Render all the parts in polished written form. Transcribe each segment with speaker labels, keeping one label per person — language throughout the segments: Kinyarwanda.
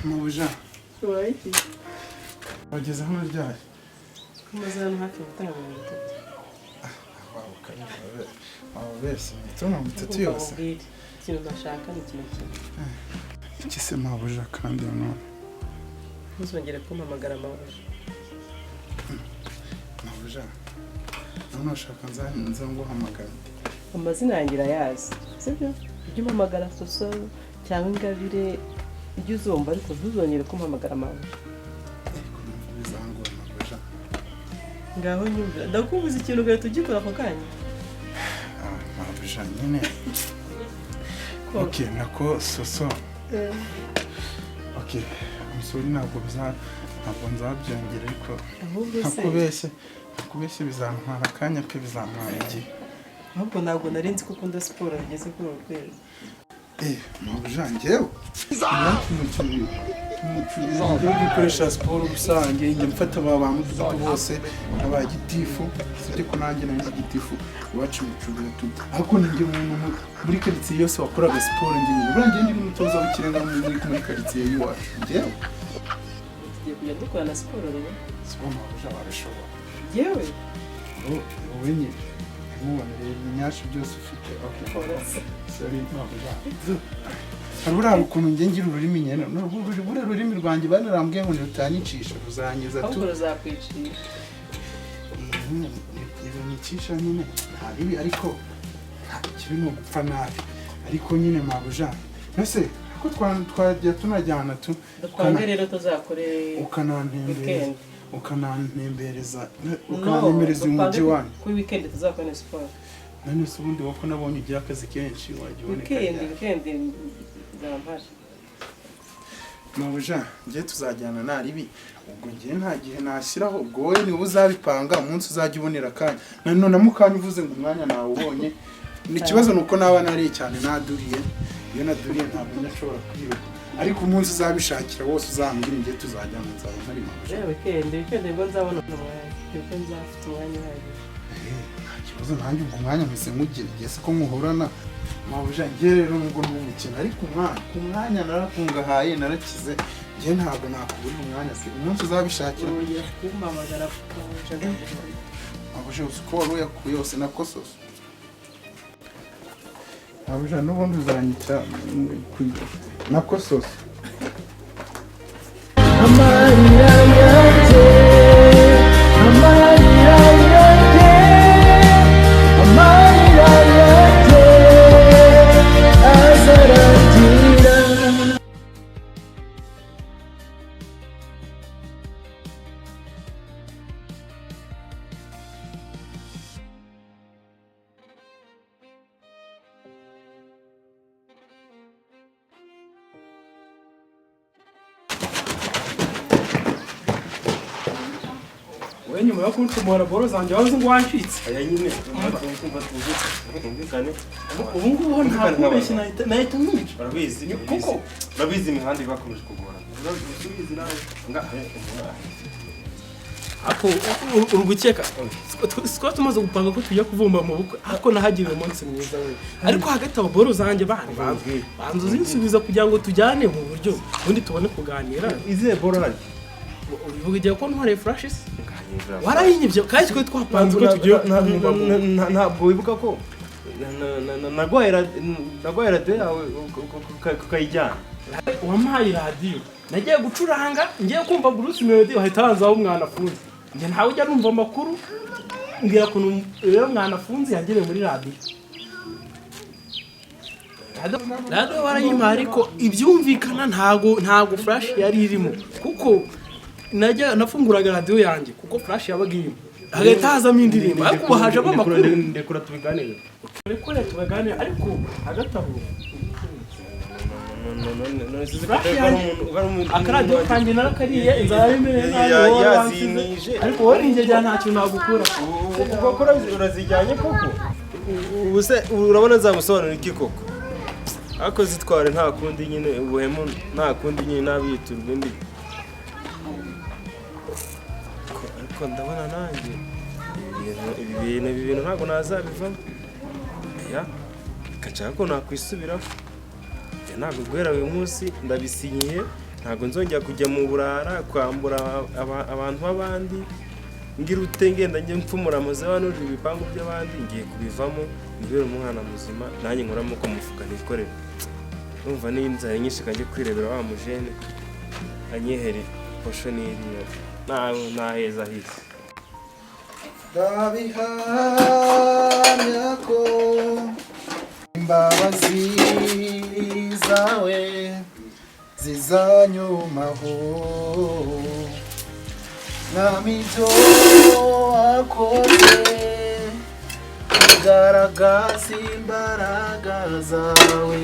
Speaker 1: Mabuja.
Speaker 2: Uraiki?
Speaker 1: Wageze hano ryari?
Speaker 2: Kumaze hano hafi gutanga 3.
Speaker 1: Wow, karibu. Bese, tuna mutatu yose.
Speaker 2: Ikintu ndashaka ni ikintu kimwe.
Speaker 1: Iki se Mabuja kandi no.
Speaker 2: Ntuzongere kumpamagara Mabuja.
Speaker 1: Mabuja. None ushaka nza nguhamagara.
Speaker 2: Amazina yanjye yazi. Sibyo? Ujye umpamagara Soso cyangwa Ingabire ujye uzumva ariko ntuzongere kumpamagara Mabuja.
Speaker 1: Bizangora Mabuja.
Speaker 2: Ngaho nyumva ndakubuza ikintu ugahita ugikora ako kanya.
Speaker 1: Mabuja nyine. Okay, nako Soso. Okay, umusore ntabwo nzabyongera ariko nakubeshye bizantwara akanya pe bizantwara igihe.
Speaker 2: Ahubwo ntabwo nari nzi ko ukunda siporo bigeze kuri ubu kwezi.
Speaker 1: Mabuja njyewe ngiye gukoresha siporo rusange njye mfata ba mudugudu bose abagitifu sibyo ko nanjye nari igitifu iwacu mu cyubatu ariko ninjye umuntu muri quartier yose wakoraga siporo njye urangiye ndi umutoza w'ikirenga muri quartier y'iwacu njyewe
Speaker 2: tugiye kujya dukorana siporo rero.
Speaker 1: siporo Mabuja barashobora
Speaker 2: Yewe
Speaker 1: wowe nyine mubonere ibinyashu byose ufite sorry Mabuja harura ukuntu nge ngira ururimi nyene n'urwo rurimi rwanjye banarambwiye ngo rutanyicisha ruzanyiza tu
Speaker 2: ahubwo ruzakwicisha
Speaker 1: nicisha nyine ntabibi ariko kiri no gupfa nabi ariko nyine Mabuja nase ko twajya tunajyana tu
Speaker 2: twange rero tuzakore
Speaker 1: ukanantembereza umujyi wanyu
Speaker 2: kuri weekend tuzakora siporo.
Speaker 1: none se ubundi wako nabonye ugira akazi kenshi wajya uboneka
Speaker 2: weekend zampara
Speaker 1: Mabuja ngiye tuzajyana naribi ubwo ngiye nta gihe nashyiraho ubwo wowe niwe uzabipanga umunsi uzajya ubonera akanya none mukanya uvuze ngo umwanya nawe ubonye ni ikibazo nuko naba nari cyane naduriye iyo naduriye ntabwo nashobora kwiba ariko umunsi uzabishakira wose uzambwira ngiye tuzajyana nzaba ntari Mabuja
Speaker 2: weekend ngo nzabona umwanya kuko nzafite umwanya uhagije.
Speaker 1: Nta kibazo nanjye ubwo umwanya mpise nkugira igihe se ko muhorana Mabuja ngiye rero nubwo n'umukino ariko ku mwanya narakungahaye narakize ngiye ntabwo nakubura umwanya se umunsi uzabishakira
Speaker 2: ugiye kumpamagara
Speaker 1: Mabuja uko yakuye yose nakososo Mabuja n'ubundi uzanyita nakososo amarira yanjye
Speaker 3: nyuma yo kuntumura boro zanjye wazi ngo wancitse
Speaker 4: aya nyine tumvikane
Speaker 3: ubu ngubu ntabwo ubeshye nahita mwica
Speaker 4: urabizi imihanda ibakomeje kugora urabizi nawe
Speaker 3: ako urugukeka siko tumaze gupanga ko tujya kuvumba mu bukwe ariko nahagiriye umunsi mwiza we ariko hagati abo boro zanjye banzu zinsubiza kugira ngo tujyane mu buryo ubundi tubone kuganira
Speaker 4: izihe boro hari
Speaker 3: uvuga igihe ko ntware flashes warayinyibye kandi twe twapanze ko tugiye
Speaker 4: ntabwo wibuka ko nagwaye radiyo yawe ukayijyana
Speaker 3: wampaye radiyo nagiye gucuranga ngiye kumva Bruce Melody wahita hanzaho umwana afunze njye ntawe ujya numva amakuru mbwira kuntu rero mwana afunze yagereye muri radiyo radiyo warayima ariko ibyumvikana ntago flash yari irimo kuko nafunguraga radiyo yanjye kuko flash yabaga irimo hagahita hazamo indirimbo ariko ubu hajemo amakuru
Speaker 4: ndekura tubiganire
Speaker 3: ariko hagati aho akaradiyo kanjye narakariye inzara y'imere nayo
Speaker 4: yazinije
Speaker 3: ariko wowe ninjye ntacyo nagukura
Speaker 4: kuko urazijyanye koko ubu se urabona zamusobanura iki koko ariko zitware nta kundi nyine ubuhemu nta kundi nyine nabiyiturwa indi ariko ndabona nanjye ibi bintu ntabwo nazabivamo gacaka ko nakwisubiraho ntabwo guhera uyu munsi ndabisinyiye ntabwo nzongera kujya mu burara kwambura abantu b'abandi ngira ute ngenda njye mfumura amazu y'abantu ibipangu by'abandi ngiye kubivamo mbere umwana muzima nanjye nkoramo ko mufuka nikorera numva n'inzara nyinshi kajye kwirebera wa mujene anyehere posho n'iriya naheza hisi
Speaker 1: ndabihamya ko imbabazi zawe zizanyumaho n'ibyo wakoze bigaragaza imbaraga zawe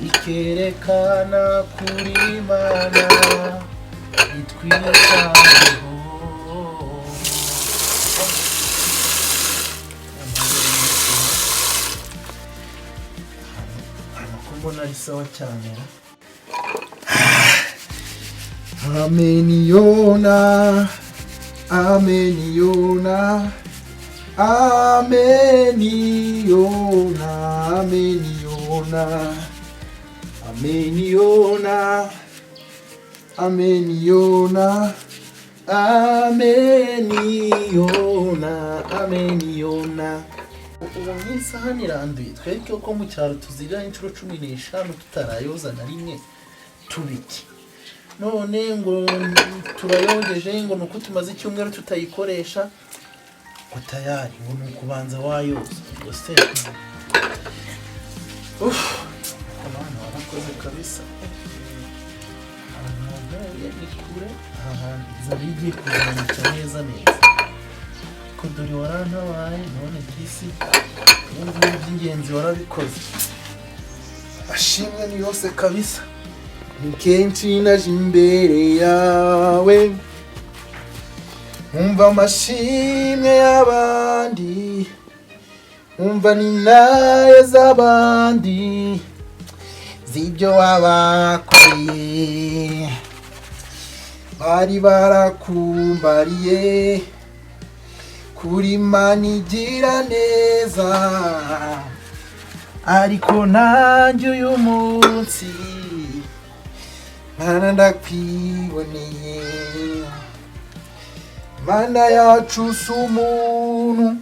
Speaker 1: bikerekana kuri Imana itwitayeho. Mbona ari sawa cyane. Ameniona, ameniona, ameniona, ameniona, ameniona, ameniona, ameniona, ameniona. Ubu nk'isaha iranduye twereke ko mu cyaro tuziga inshuro 15 tutarayoza na rimwe tubiki. None ngo turayogeje ngo nuko tumaze icyumweru tutayikoresha ngo tayari ngo nukubanza wayoza gose. Abana barakoze kabisa. Nikure zabije kuzamuka neza neza. Kuduri warantabaye none kisi ubu by'ingenzi warabikoze. Ashimwe ni yose kabisa. Kenshi naje imbere yawe umva amashimwe y'abandi umva n'inaye z'abandi z'ibyo wabakoreye bari barakumbariye kuri Imana igira neza ariko nanjye uyu munsi Mana ndakwiboneye Mana yacu si umuntu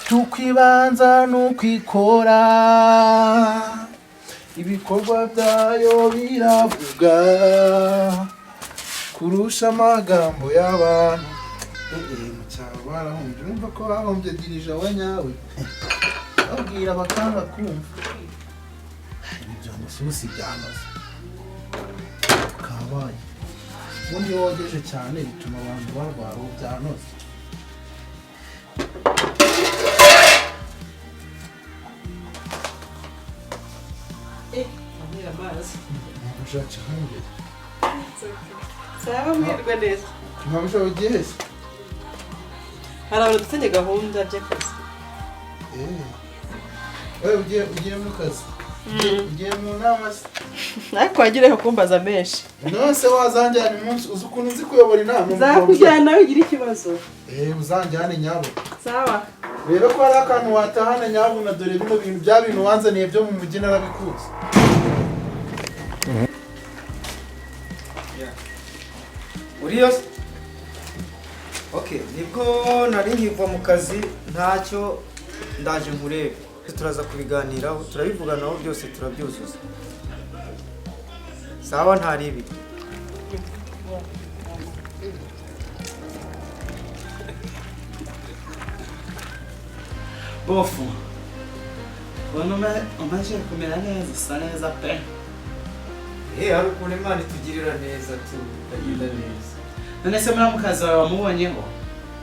Speaker 1: tukwibanza n'ukwikora ibikorwa byayo biravuga kurusha amagambo y'abantu. Mu cyaro barahombye urumva ko bahombye dirija wa nyawe babwira bakanga kumva ibyo mususi byanoze kabaye ubundi wogeje cyane bituma abantu barwara byanoze.
Speaker 2: Amira amazi.
Speaker 1: Ushaka imbere.
Speaker 2: Saba mwirwe neza.
Speaker 1: Ntabwo ugiheze.
Speaker 2: Hari abantu dufite gahunda by'akazi.
Speaker 1: Wewe ugiye mu kazi. Ugiye mu nama se.
Speaker 2: Ariko wagireho kumbaza menshi.
Speaker 1: Nose wazanjyana umunsi uzi ukuntu nzi kuyobora inama.
Speaker 2: Zakujyana ugira ikibazo.
Speaker 1: Uzanjyane nyabo.
Speaker 2: Sawa.
Speaker 1: Rero ko hari akantu watahana nyabo na dore bino bintu bya bintu wanzaniye byo mu mujyi narabikuze.
Speaker 5: Uriyos? Okay, nibwo nari nkiva mu kazi ntacyo ndaje nkurebe. Turaza kubiganiraho, turabivuganaho byose turabyuzuza. Sawa ntaribi.
Speaker 6: Bofu. Umaze kumera neza, usa neza pe.
Speaker 5: Hari ukuntu Imana itugirira neza tukagenda neza.
Speaker 6: None se muramukazi wawe wamubonyeho?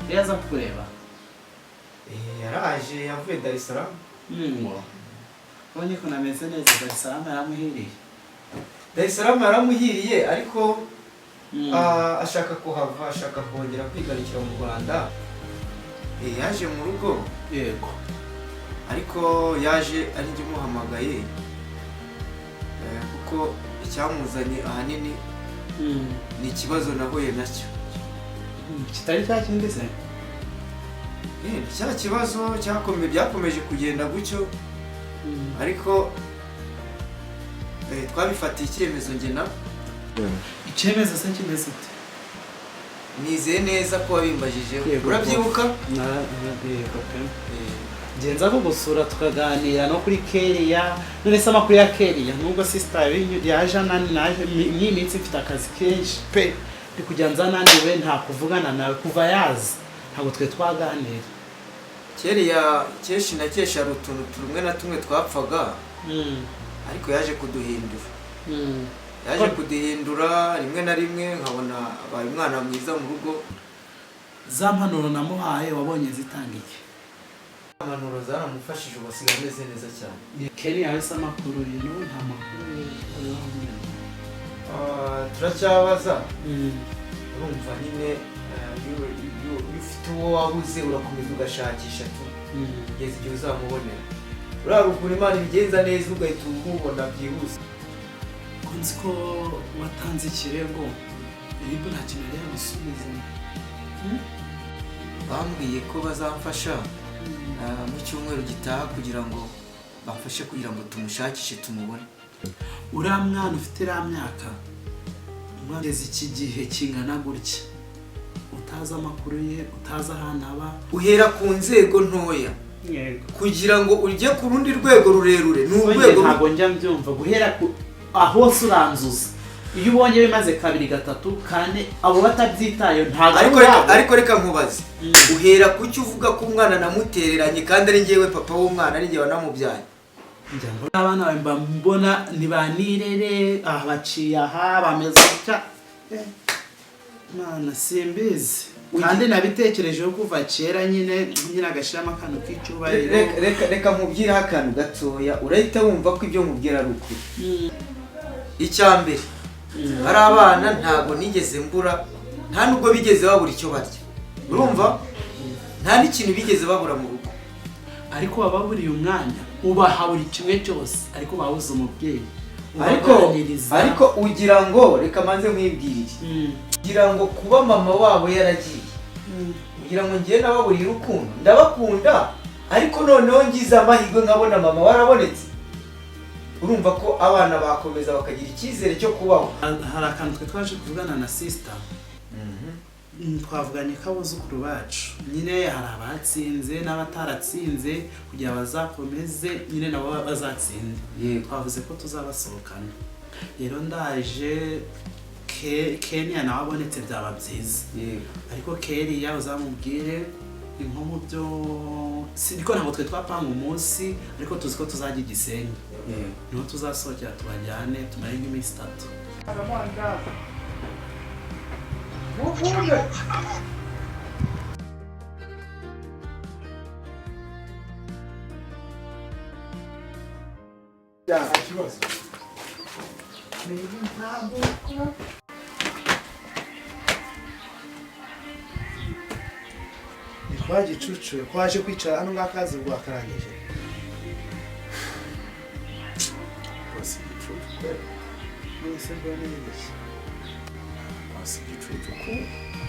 Speaker 6: Yaza kukureba?
Speaker 5: Yaraje yavuye Dar es Salaam.
Speaker 6: Ubonye ko nameze neza, Dar es Salaam yaramuhiriye.
Speaker 5: Dar es Salaam yaramuhiriye ariko ashaka kuhava, ashaka kongera kwigarukira mu Rwanda. Yaje mu rugo.
Speaker 6: Yego.
Speaker 5: Ariko yaje ari njye muhamagaye. Kuko icyamuzanye ahanini ni ikibazo nahuye nacyo.
Speaker 6: Kitari cya kindi se?
Speaker 5: Cya kibazo byakomeje kugenda gutyo ariko twabifatiye icyemezo ngena
Speaker 6: icyemezo se kimeze ute?
Speaker 5: nizeye neza ko wabimbajijeho urabyibuka
Speaker 6: ngenza kugusura tukaganira no kuri Keriya none se amakuru ya Keriya nubwo sister yaje naje iminsi mfite akazi kenshi pe ndi kujya nzananiwe nta kuvugana nawe kuva yazi ntabwo twe twaganira
Speaker 5: Keriya keshi na kesha hari utuntu tumwe na tumwe twapfaga ariko yaje kuduhindura yaje kuduhindura rimwe na rimwe nkabona abaye umwana mwiza mu rugo
Speaker 6: za mpanuro namuhaye wabonye zitangiye
Speaker 5: impanuro zaramufashije ubasiga ameze neza cyane
Speaker 6: Keriya yahise amakuru y'ubu nta makuru
Speaker 5: turacyabaza urumva nyine iyo ufite uwo wabuze urakomeza ugashakisha kugeza igihe uzamubonera urarugura Imana ibigenza neza ugahita umubona byihuse
Speaker 6: nzi ko watanze ikirego iribu nta kintu yari yamusubiza
Speaker 5: bambwiye ko bazamfasha mu cyumweru gitaha kugira ngo bafashe kugira ngo tumushakishe tumubone
Speaker 6: uriya mwana ufite iriya myaka umwageze iki gihe kingana gutya utazi amakuru ye utazi ahantu aba
Speaker 5: uhera ku nzego ntoya kugira ngo ujye ku rundi rwego rurerure ni urwego
Speaker 6: ntabwo njya mbyumva guhera aho hose uranzuza iyo ubonye bimaze 2 3 4 abo batabyitayo ntabwo
Speaker 5: ariko reka nkubaze uhera kuki uvuga ko umwana namutereranye kandi ari ngewe papa w'umwana ari ngewe wanamubyaye
Speaker 6: abana bamba mbona nibanirere baciye aha bameze cya mana simbizi kandi nabitekerejeho kuva kera nyine agashiramo akantu k'icyubahiro
Speaker 5: reka nkubwire akantu gatoya urahita wumva ko ibyo nkubwira ari ukuri icyambere hari abana ntabwo nigeze mbura nta nubwo bigeze babura icyo barya urumva nta n'ikintu bigeze babura mu rugo
Speaker 6: ariko baburiye umwanya ubaha buri kimwe cyose ariko babuze umubyeyi
Speaker 5: ariko ugira ngo reka manze mwibwirire ugira ngo kuba mama wabo yaragiye ugira ngo ngiye nababuriye urukundo ndabakunda ariko noneho ngize amahirwe nkabona mama warabonetse urumva ko abana bakomeza bakagira icyizere cyo kubaho
Speaker 6: hari akantu twe twaje kuvugana na sister twavuganye k'abuzukuru bacu nyine hari abatsinze n'abataratsinze kugira bazakomeze nyine nabo bazatsinde twavuze ko tuzabasohokana rero ndaje Kenya nawe abonetse byaba byiza ariko Keriya uzamubwire nko mu byo siko ntabwo twe twapanga umunsi ariko tuzi ko tuzajya Gisenyi niho tuzasohokera tubajyane tumare nk'iminsi 3 Gicucu kwaje kwicara hano ngakazi rwakarangije
Speaker 1: bose gicucu
Speaker 6: mwese mbone nibeshye
Speaker 1: bose gicucu ko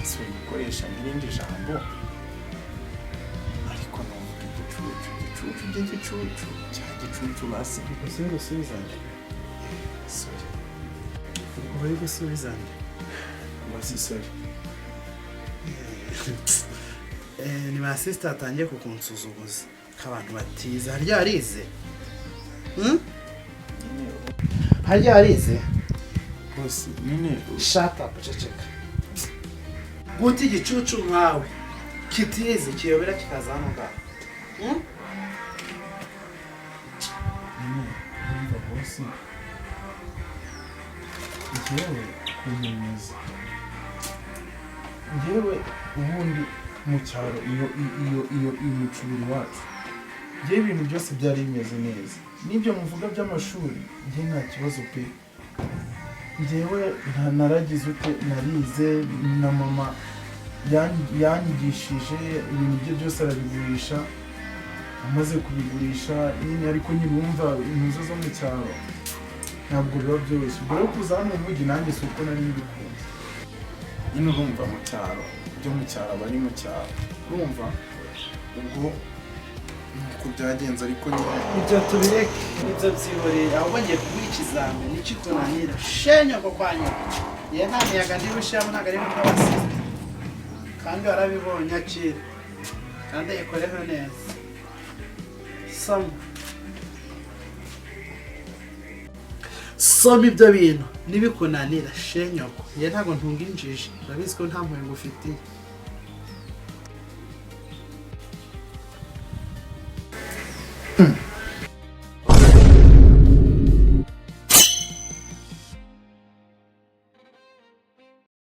Speaker 1: suri gukoresha n'irindi jambo ariko numva igicucu cya gicucu basi
Speaker 6: gusubizanye
Speaker 1: sorry
Speaker 6: uri gusubizanye
Speaker 1: basi sorry
Speaker 6: ni ba sister atangiye kukunsuzuguza k'abantu batiza harya arize harya arize
Speaker 1: bose nyine
Speaker 6: shut up ceceka guti gicucu nkawe kitize kiyobera kikaza hano ngaho
Speaker 1: nyine bose njyewe kunyemeza njyewe ubundi mu cyaro iyo umucubiri wacu njye ibintu byose byari bimeze neza n'ibyo muvuga by'amashuri njye nta kibazo pe njyewe naragize ute narize na mama yanyigishije ibintu bye byose arabigurisha amaze kubigurisha nyine ariko nyibumva intuzo zo mu cyaro ntabwo biba byoroshye ubwo rero kuza hano mu mujyi nanjye si uko nari mbikunze nyine urumva mu cyaro byo mu cyaro aba ari mu cyaro urumva ubwo nuko byagenze ariko nyine
Speaker 6: ibyo tubireke ibyo byihoreye ahubwo ngiye kuguha ikizamini n'ikikunanira shenyoko kwa nyoko ye nta miyaga ndibushiramo ntabwo ari nkuko abasize kandi warabibonye akira kandi yikoreho neza soma ibyo bintu nibikunanira shenyoko ye ntabwo ntunga injiji urabizi ko nta mpuhwe ngufitiye